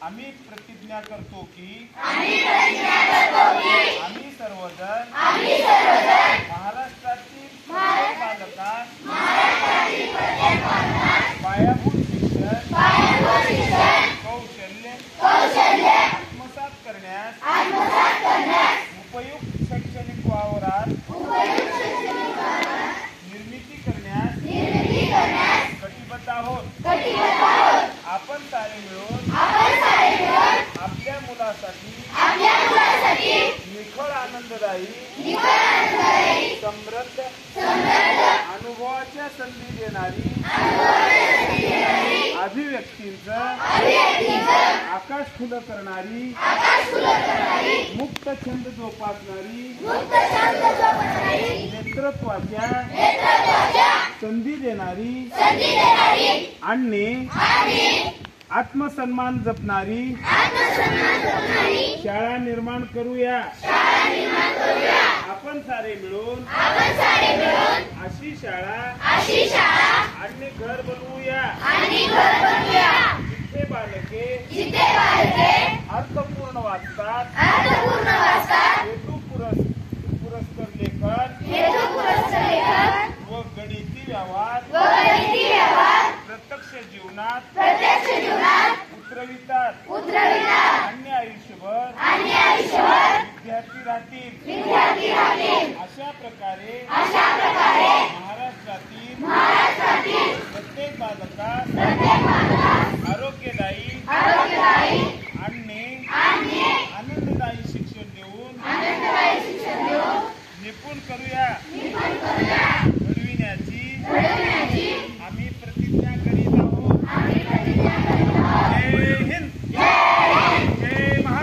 आम्ही प्रतिज्ञा करतो की आम्ही सर्वजण महाराष्ट्रातील प्रत्येक बालकास पायाभूत शिक्षण कौशल्य आत्मसात करण्यास उपयुक्त शैक्षणिक वावरात निर्मिती करण्यास कटिबद्ध आहोत। आपण सारे मिळून आपल्या मुलासाठी निखळ आनंददायी समृद्ध अनुभवाच्या संधी देणारी अभिव्यक्तींचं आकाश खुलं करणारी मुक्त छंद जोपासणारी नेतृत्वाच्या संधी देणारी आणि आत्मसन्मान जपणारी शाळा निर्माण करूया। आपण सारे मिळून अशी शाळा आणि घर बनवूया।